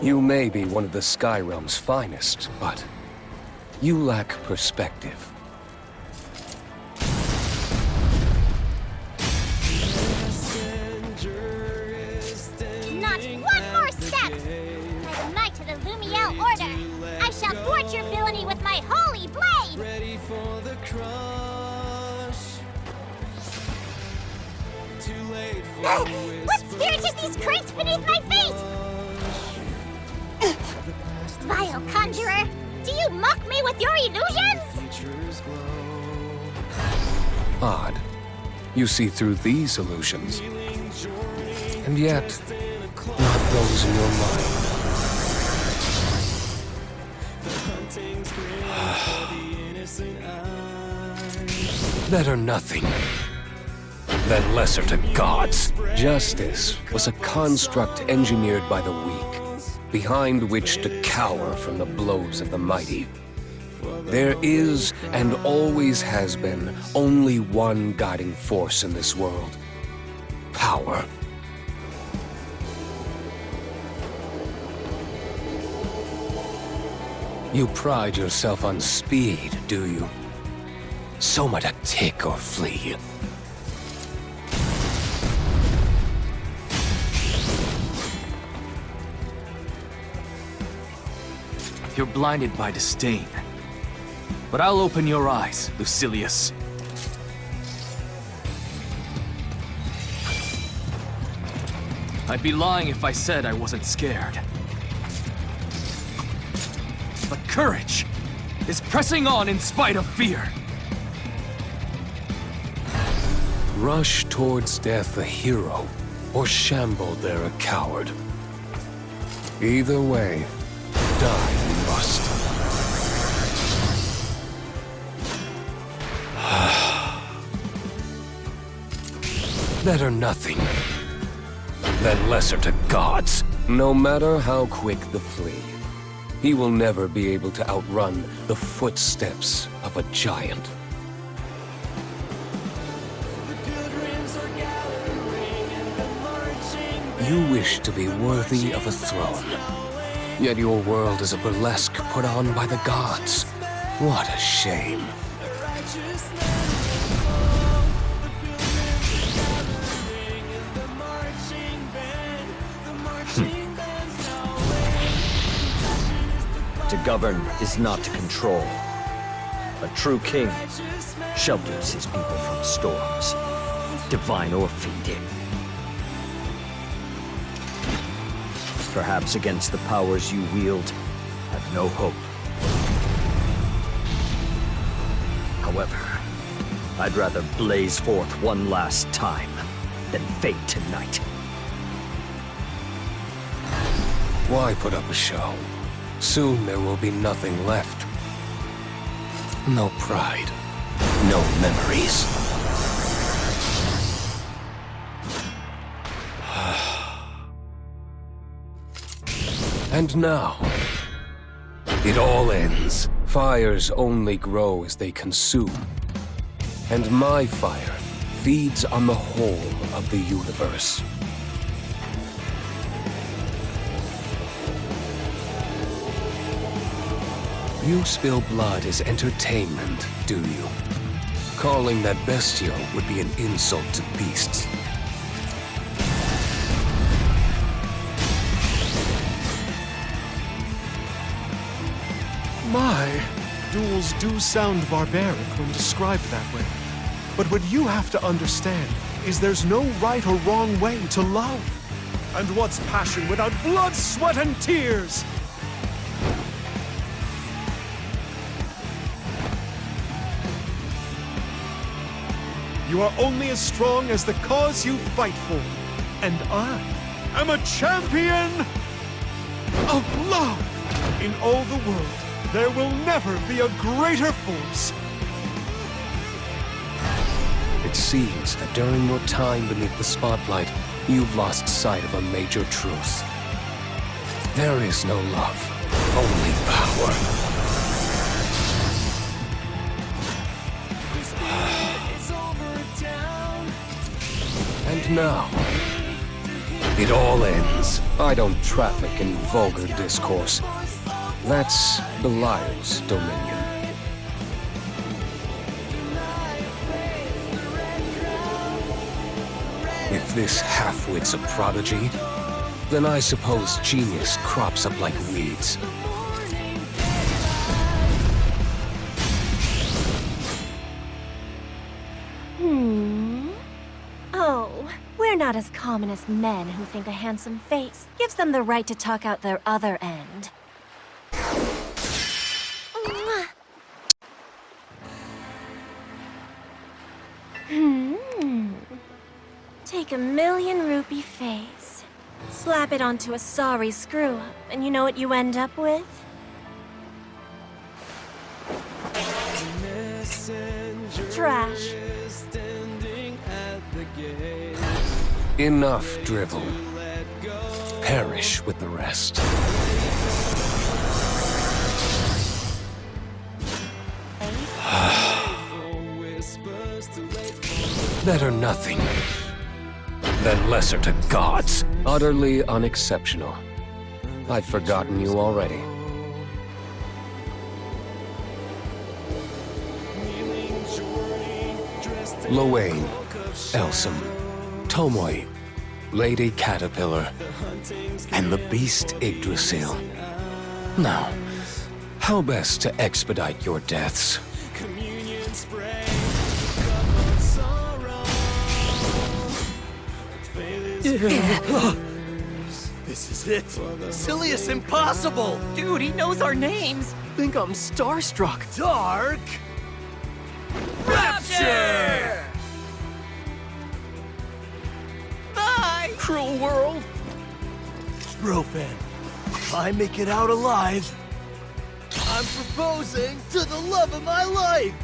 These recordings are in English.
You may be one of the Sky Realm's finest, but you lack perspective. Not one more step! By the might of the Lumiel Order, I shall thwart your villainy with my holy blade! Ready for the crush. Too late for What spirit is these crates beneath my feet? Vile conjurer! Do you mock me with your illusions? Odd. You see through these illusions. And yet, not those in your mind. Better nothing than lesser to gods. Justice was a construct engineered by the weak, behind which to cower from the blows of the mighty. There is, and always has been, only one guiding force in this world. Power. You pride yourself on speed, do you? So much to tick or flee. You're blinded by disdain. But I'll open your eyes, Lucilius. I'd be lying if I said I wasn't scared. But courage is pressing on in spite of fear. Rush towards death a hero, or shamble there a coward. Either way, die you must. Better nothing than lesser to gods. No matter how quick the flee, he will never be able to outrun the footsteps of a giant. You wish to be worthy of a throne, yet your world is a burlesque put on by the gods. What a shame. To govern is not to control. A true king shelters his people from storms, divine or fiendish. Perhaps against the powers you wield, have no hope. However, I'd rather blaze forth one last time than fade tonight. Why put up a show? Soon there will be nothing left. No pride, no memories. And now, it all ends. Fires only grow as they consume. And my fire feeds on the whole of the universe. You spill blood as entertainment, do you? Calling that bestial would be an insult to beasts. My, duels do sound barbaric when described that way. But what you have to understand is there's no right or wrong way to love. And what's passion without blood, sweat, and tears? You are only as strong as the cause you fight for. And I am a champion of love. In all the world, there will never be a greater force. It seems that during your time beneath the spotlight, you've lost sight of a major truth. There is no love, only power. And now, It all ends. I don't traffic in vulgar discourse. That's Belial's dominion. If this half-wit's a prodigy, then I suppose genius crops up like weeds. Oh, we're not as common as men who think a handsome face gives them the right to talk out their other end. Take a million rupee face, slap it onto a sorry screw-up, and you know what you end up with? Trash. Enough drivel. Perish with the rest. Better nothing than lesser to gods. Utterly unexceptional. I've forgotten you already. Lowain, Elsum, Tomoe, Lady Caterpillar, and the beast Yggdrasil. Now, how best to expedite your deaths? This is it. Lucilius, impossible! Dude, he knows our names! Think I'm starstruck. Dark Rapture! Bye! Cruel world! Brofan, if I make it out alive, I'm proposing to the love of my life!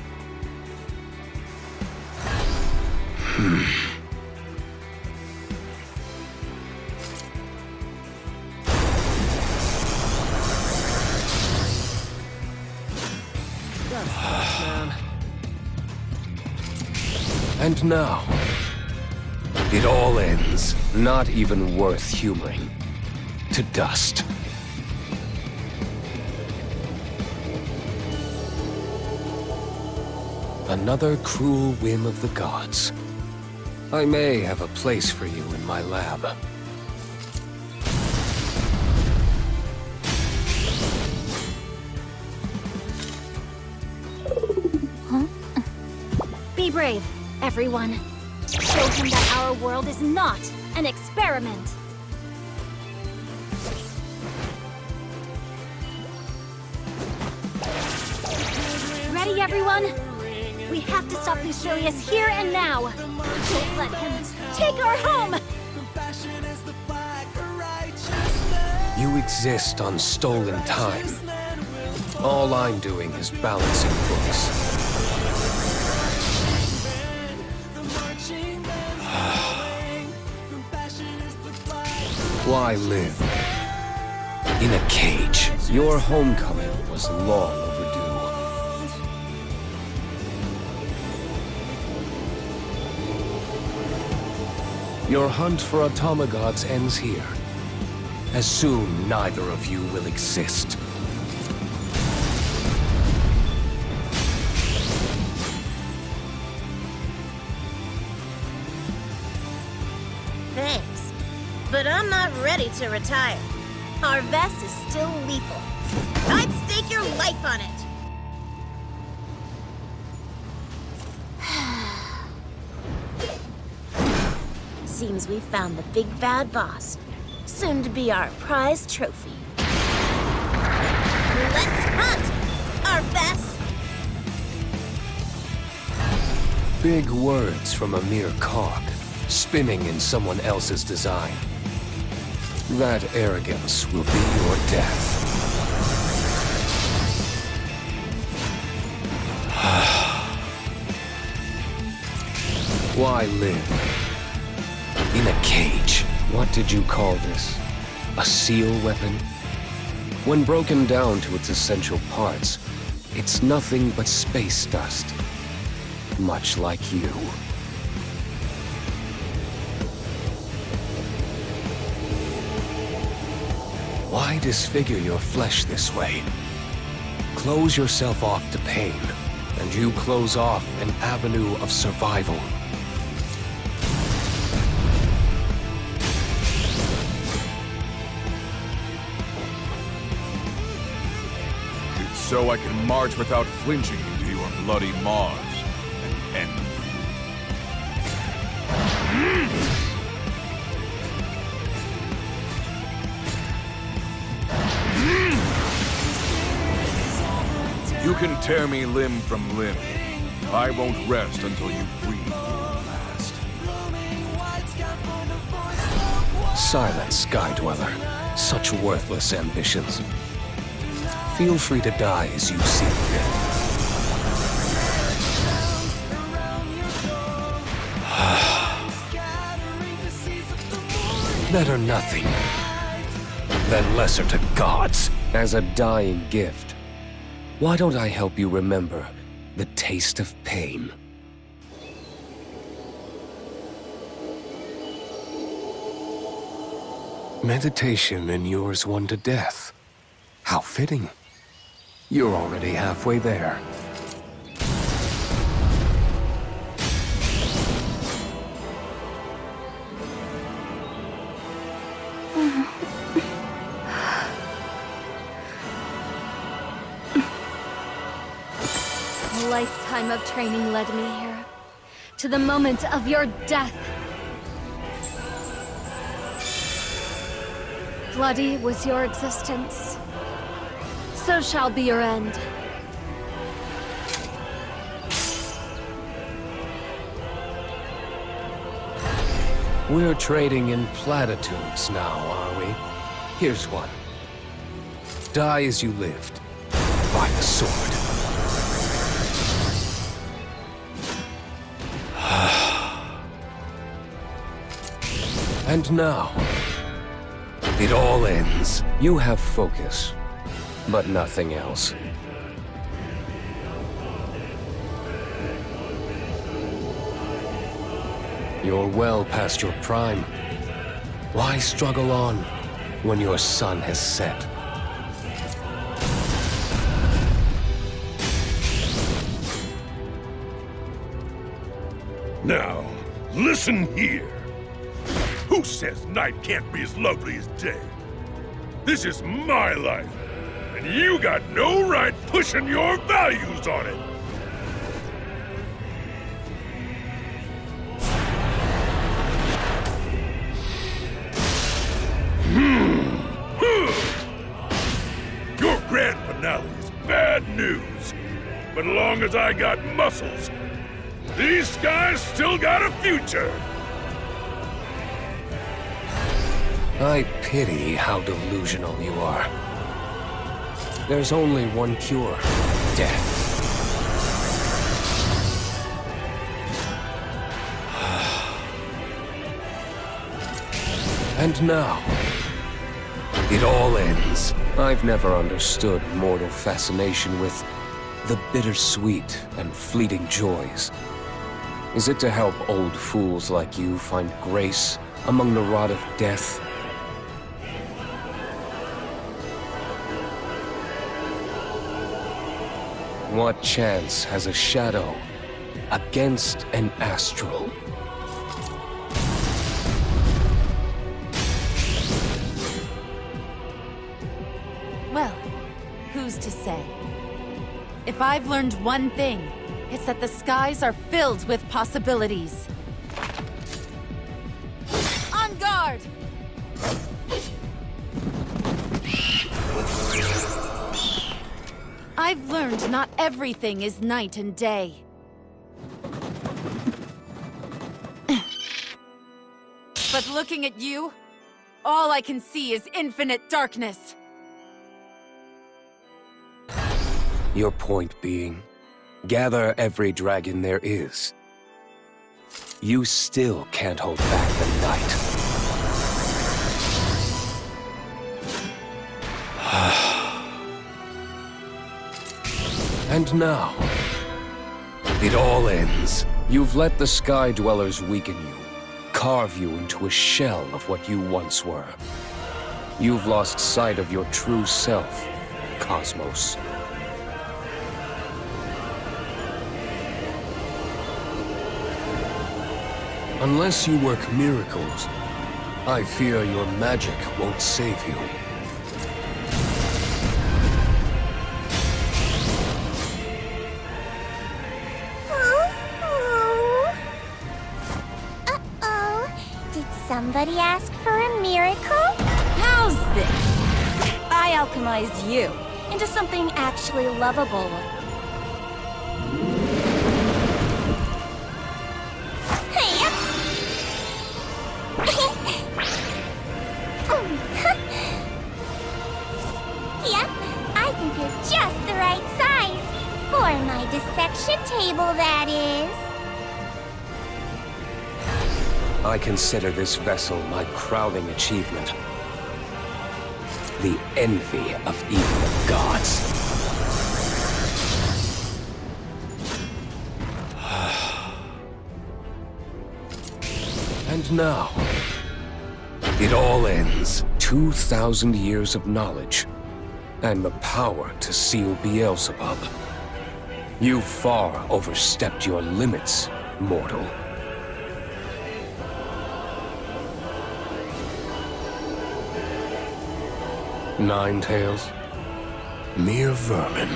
And now, it all ends, not even worth humoring. To dust. Another cruel whim of the gods. I may have a place for you in my lab. Be brave, everyone. Show him that our world is not an experiment. Ready, everyone? We have to stop Lucilius here and now. Don't let him take our home! You exist on stolen time. All I'm doing is balancing books. Why live in a cage? Your homecoming was long overdue. Your hunt for automagods ends here. As soon, neither of you will exist. Thanks, but I'm not ready to retire. Our vest is still lethal. I'd stake your life on it. Seems we found the big bad boss. Soon to be our prize trophy. Let's hunt, our best. Big words from a mere cog, spinning in someone else's design. That arrogance will be your death. Why live in a cage? What did you call this? A seal weapon? When broken down to its essential parts, it's nothing but space dust. Much like you. Why disfigure your flesh this way? Close yourself off to pain, and you close off an avenue of survival. It's so I can march without flinching into your bloody maws and end. You can tear me limb from limb. I won't rest until you breathe your last. Silence, Sky Dweller. Such worthless ambitions. Feel free to die as you see fit. Better nothing than lesser to gods as a dying gift. Why don't I help you remember the taste of pain? Meditation inures one to death. How fitting. You're already halfway there. A lifetime of training led me here, to the moment of your death. Bloody was your existence. So shall be your end. We're trading in platitudes now, are we? Here's one. Die as you lived, by the sword. And now, it all ends. You have focus, but nothing else. You're well past your prime. Why struggle on when your sun has set? Now, listen here. Who says night can't be as lovely as day? This is my life, and you got no right pushing your values on it. Your grand finale is bad news, but as long as I got muscles, these skies still got a future. I pity how delusional you are. There's only one cure: death. And now, it all ends. I've never understood mortal fascination with the bittersweet and fleeting joys. Is it to help old fools like you find grace among the rot of death? What chance has a shadow against an astral? Well, who's to say? If I've learned one thing, it's that the skies are filled with possibilities. On guard! I've learned not everything is night and day. But looking at you, all I can see is infinite darkness. Your point being, gather every dragon there is. You still can't hold back the night. And now, it all ends. You've let the Sky Dwellers weaken you, carve you into a shell of what you once were. You've lost sight of your true self, Cosmos. Unless you work miracles, I fear your magic won't save you. Uh-oh. Did somebody ask for a miracle? How's this? I alchemized you into something actually lovable. Yep, I think you're just the right size. For my dissection table, that is. I consider this vessel my crowning achievement. The envy of even the gods. And now, it all ends. 2,000 years of knowledge, and the power to seal Beelzebub. You far overstepped your limits, mortal. Ninetales, mere vermin.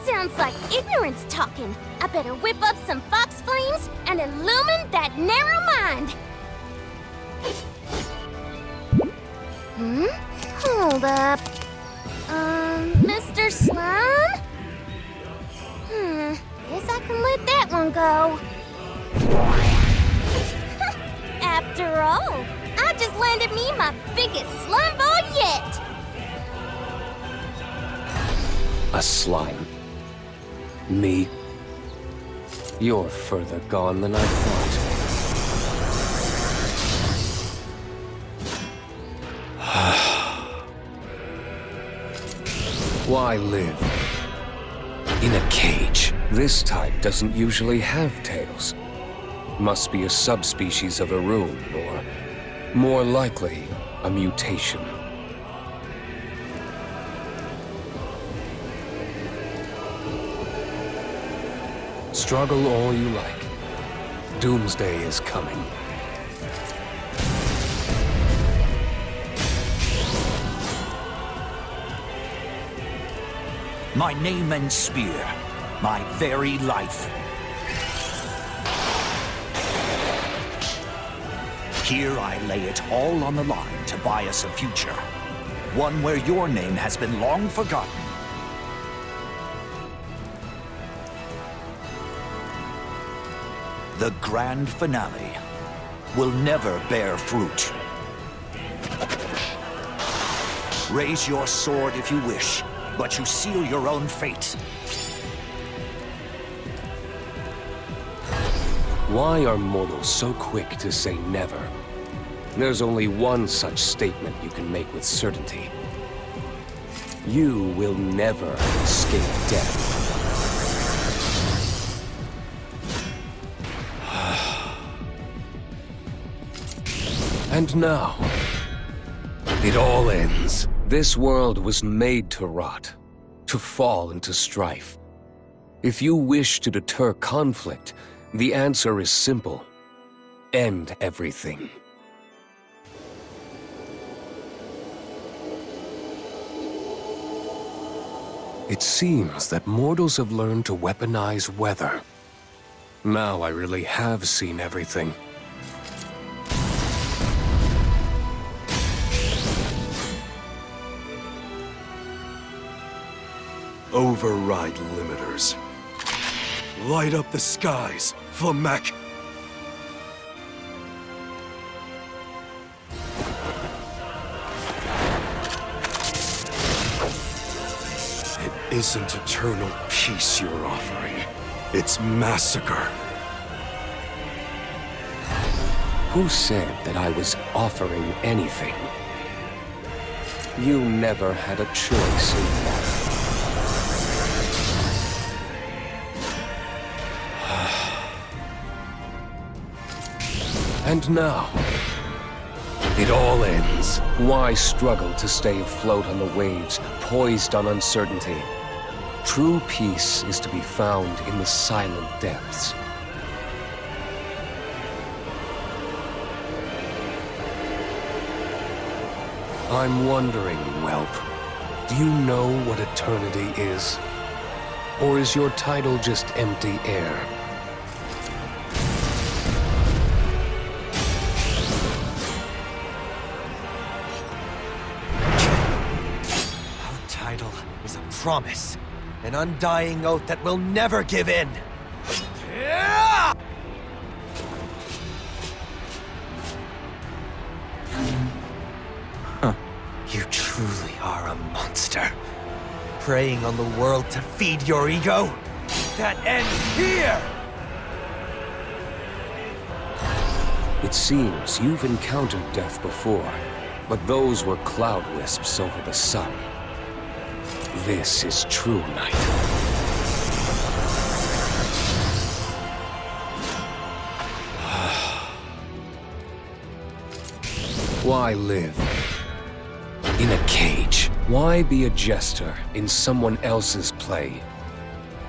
Sounds like ignorance talking. I better whip up some fox flames and illumine that narrow mind. Hold up. Mr. Slime? Guess I can let that one go. After all, I just landed me my biggest slime ball yet. A slime. Me? You're further gone than I thought. Why live? In a cage. This type doesn't usually have tails. Must be a subspecies of a rune, or more likely, a mutation. Struggle all you like. Doomsday is coming. My name and spear, my very life. Here I lay it all on the line to buy us a future. One where your name has been long forgotten. The grand finale will never bear fruit. Raise your sword if you wish, but you seal your own fate. Why are mortals so quick to say never? There's only one such statement you can make with certainty. You will never escape death. And now, it all ends. This world was made to rot, to fall into strife. If you wish to deter conflict, the answer is simple. End everything. It seems that mortals have learned to weaponize weather. Now I really have seen everything. Override limiters. Light up the skies, Flamek! It isn't eternal peace you're offering. It's massacre. Who said that I was offering anything? You never had a choice in that. And now, it all ends. Why struggle to stay afloat on the waves, poised on uncertainty? True peace is to be found in the silent depths. I'm wondering, whelp, do you know what eternity is? Or is your title just empty air? Our title is a promise, an undying oath that will never give in. You truly are a monster. Preying on the world to feed your ego? That ends here! It seems you've encountered death before, but those were cloud wisps over the sun. This is true night. Why live in a cage? Why be a jester in someone else's play?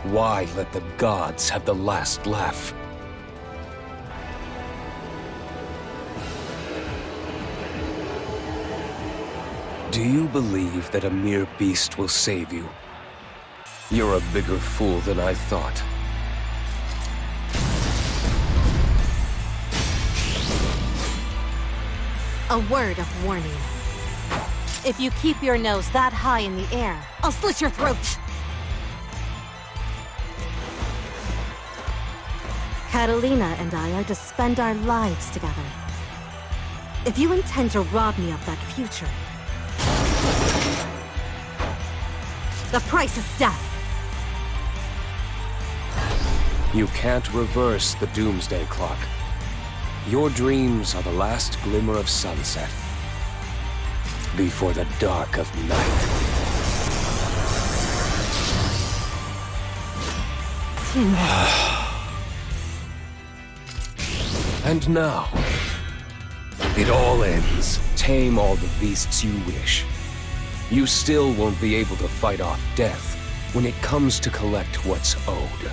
Why let the gods have the last laugh? Do you believe that a mere beast will save you? You're a bigger fool than I thought. A word of warning. If you keep your nose that high in the air, I'll slit your throat! Catalina and I are to spend our lives together. If you intend to rob me of that future, the price is death! You can't reverse the doomsday clock. Your dreams are the last glimmer of sunset before the dark of night. And now, it all ends. Tame all the beasts you wish. You still won't be able to fight off death when it comes to collect what's owed.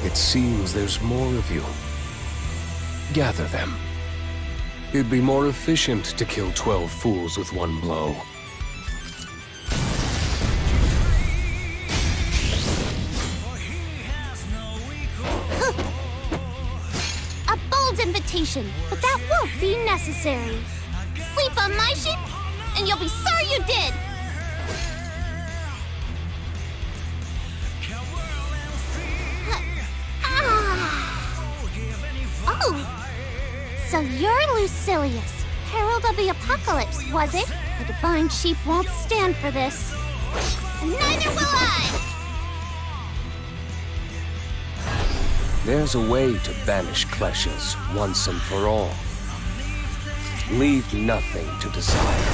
It seems there's more of you. Gather them. It'd be more efficient to kill 12 fools with one blow. A bold invitation, but that won't be necessary. Sleep on my sheep, and you'll be sorry you did! Oh! So you're Lucilius, Herald of the Apocalypse, was it? The Divine Sheep won't stand for this. And neither will I! There's a way to banish kleshas once and for all. Leave nothing to desire.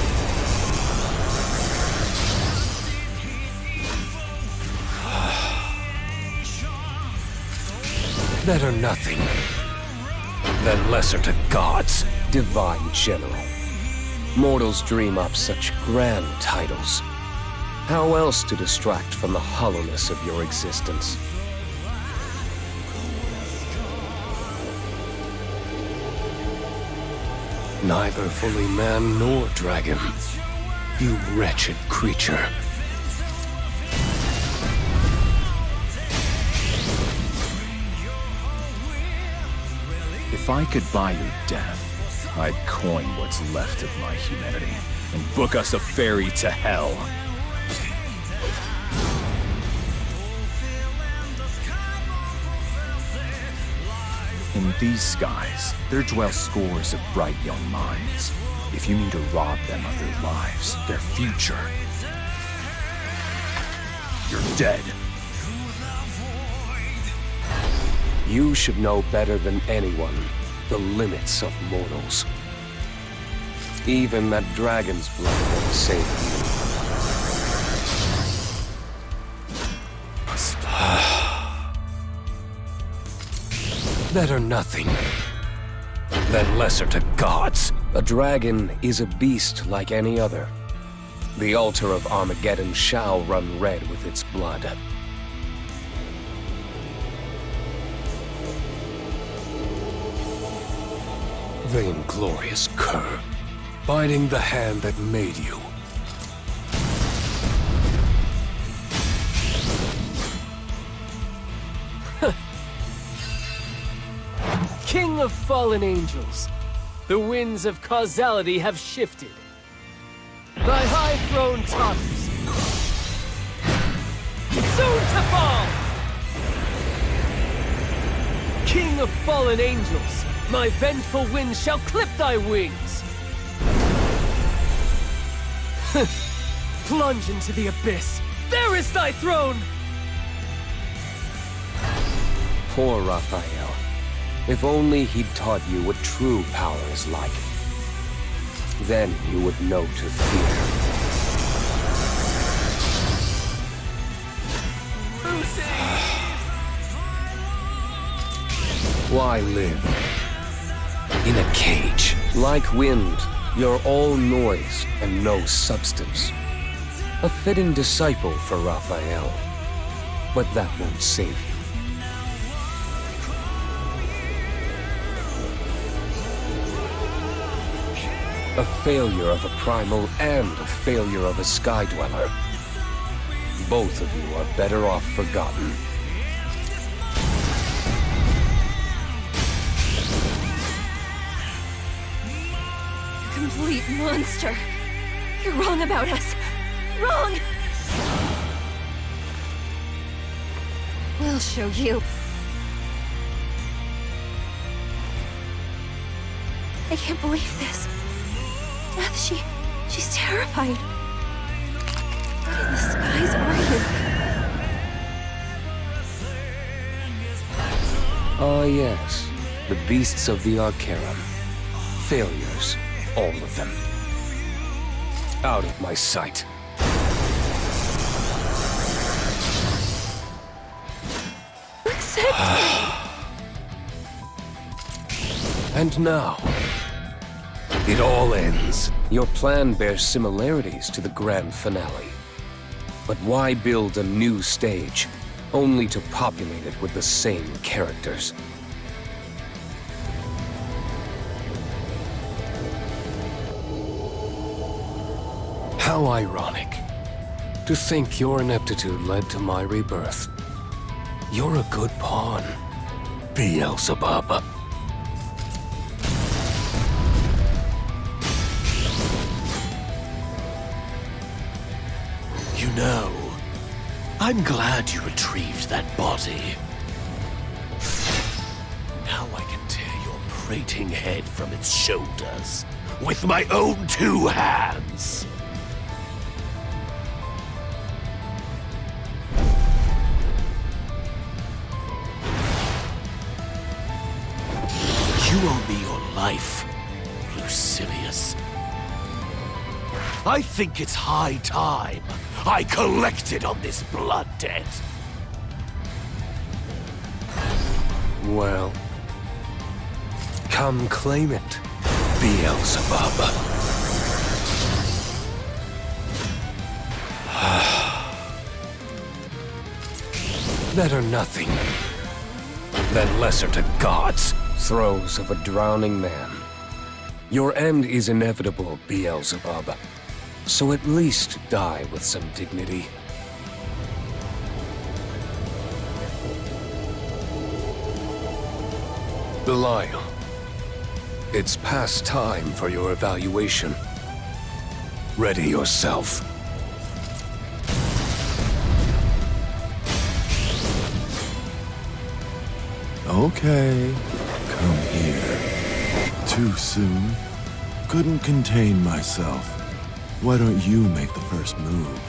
Better nothing than lesser to gods, divine general. Mortals dream up such grand titles. How else to distract from the hollowness of your existence? Neither fully man nor dragon, you wretched creature. If I could buy your death, I'd coin what's left of my humanity and book us a ferry to hell. In these skies, there dwell scores of bright young minds. If you mean to rob them of their lives, their future, you're dead. You should know better than anyone the limits of mortals. Even that dragon's blood won't save you. Better nothing than lesser to gods. A dragon is a beast like any other. The altar of Armageddon shall run red with its blood. Vainglorious cur, biting the hand that made you. King of fallen angels, the winds of causality have shifted. Thy high throne totters, soon to fall! King of fallen angels, my vengeful winds shall clip thy wings! Plunge into the abyss! There is thy throne! Poor Raphael. If only he'd taught you what true power is like. Then you would know to fear. Why live in a cage? Like wind, you're all noise and no substance. A fitting disciple for Raphael. But that won't save you. A failure of a primal and a failure of a sky dweller. Both of you are better off forgotten. Complete monster. You're wrong about us. Wrong! We'll show you. I can't believe this. Death, she's terrified. What in the skies are you? Ah, yes. The beasts of the Arcarum. Failures. All of them. Out of my sight. Accept me! And now, it all ends. Your plan bears similarities to the grand finale. But why build a new stage, only to populate it with the same characters? How ironic. To think your ineptitude led to my rebirth. You're a good pawn, Beelzebub. You know, I'm glad you retrieved that body. Now I can tear your prating head from its shoulders with my own two hands. You owe me your life, Lucilius. I think it's high time I collected on this blood debt. Well, come claim it, Beelzebub. Better nothing than lesser to gods. Throes of a drowning man. Your end is inevitable, Beelzebub. So at least die with some dignity. Belial, it's past time for your evaluation. Ready yourself. Okay, come here. Too soon? Couldn't contain myself. Why don't you make the first move?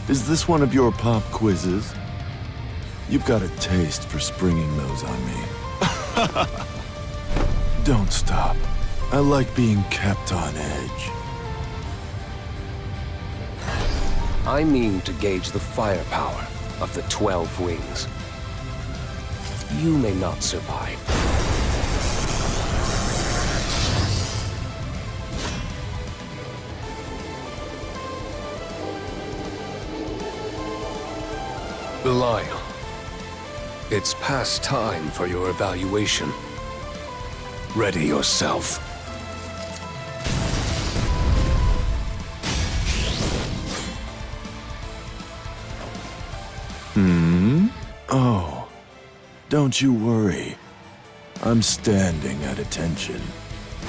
Is this one of your pop quizzes? You've got a taste for springing those on me. Don't stop. I like being kept on edge. I mean to gauge the firepower of the 12 wings. You may not survive. Belial, it's past time for your evaluation. Ready yourself. Oh, don't you worry. I'm standing at attention.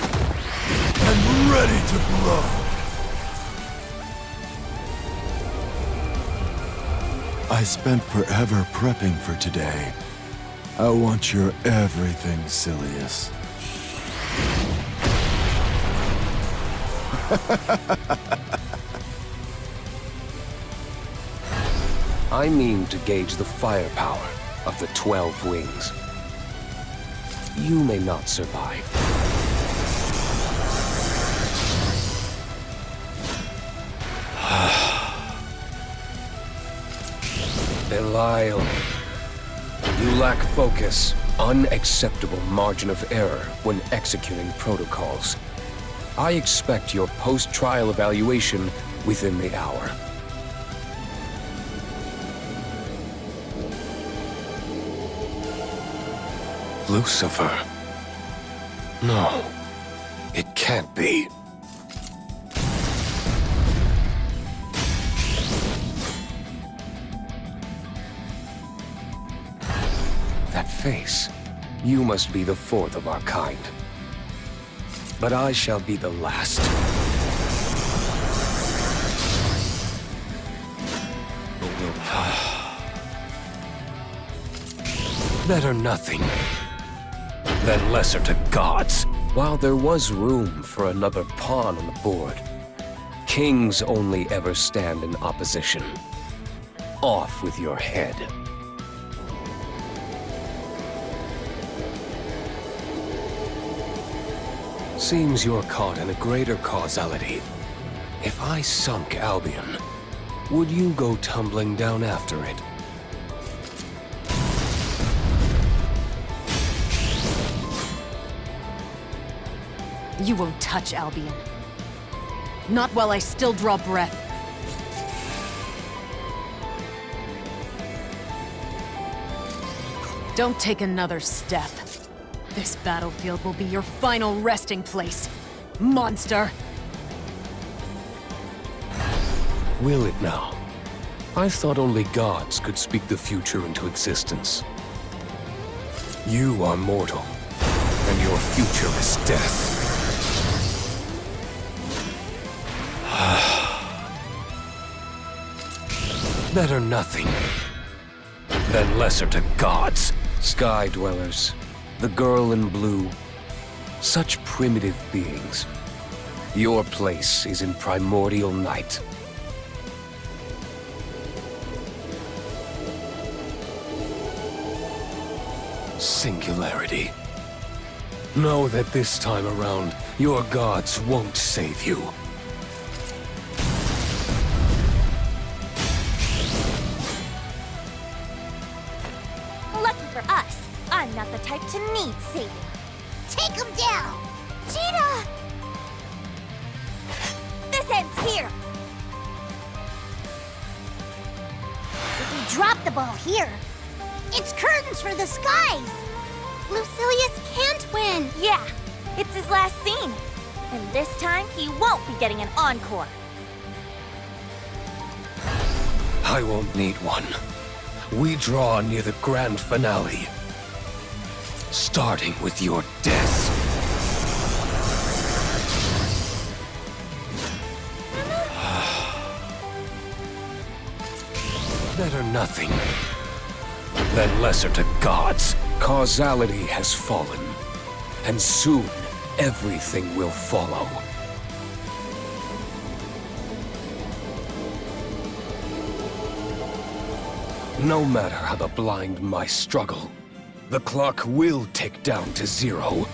And ready to blow. I spent forever prepping for today. I want your everything, Lucilius. I mean to gauge the firepower of the 12 wings. You may not survive. Belial, you lack focus, unacceptable margin of error when executing protocols. I expect your post-trial evaluation within the hour. Lucifer. No, it can't be. That face. You must be the fourth of our kind. But I shall be the last. Better nothing than lesser to gods. While there was room for another pawn on the board, kings only ever stand in opposition. Off with your head. Seems you're caught in a greater causality. If I sunk Albion, would you go tumbling down after it? You won't touch Albion. Not while I still draw breath. Don't take another step. This battlefield will be your final resting place, monster! Will it now? I thought only gods could speak the future into existence. You are mortal, and your future is death. Better nothing than lesser to gods. Sky dwellers, the girl in blue, such primitive beings. Your place is in primordial night. Singularity. Know that this time around, your gods won't save you. Lucky for us, I'm not the type to need saving. Take him down! Cheetah! This ends here! If we drop the ball here, it's curtains for the skies! Lucilius can't win! Yeah, it's his last scene. And this time, he won't be getting an encore. I won't need one. We draw near the grand finale. Starting with your death. Better nothing than lesser to gods. Causality has fallen, and soon everything will follow. No matter how the blind mice struggle, the clock will tick down to 0.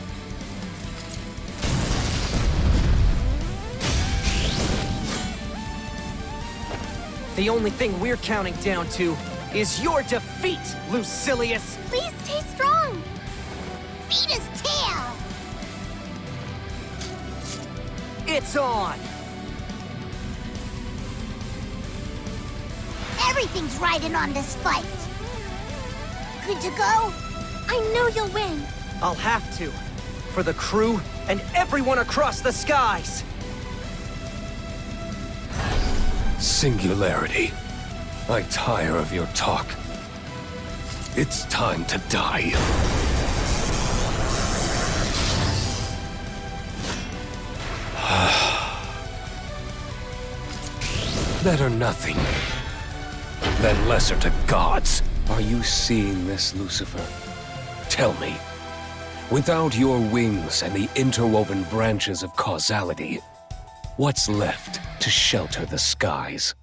The only thing we're counting down to is your defeat, Lucilius! Please stay strong! Beat his tail! It's on! Everything's riding on this fight. Good to go? I know you'll win. I'll have to. For the crew and everyone across the skies! Singularity. I tire of your talk. It's time to die. Better nothing than lesser to gods. Are you seeing this, Lucifer? Tell me, without your wings and the interwoven branches of causality, what's left to shelter the skies?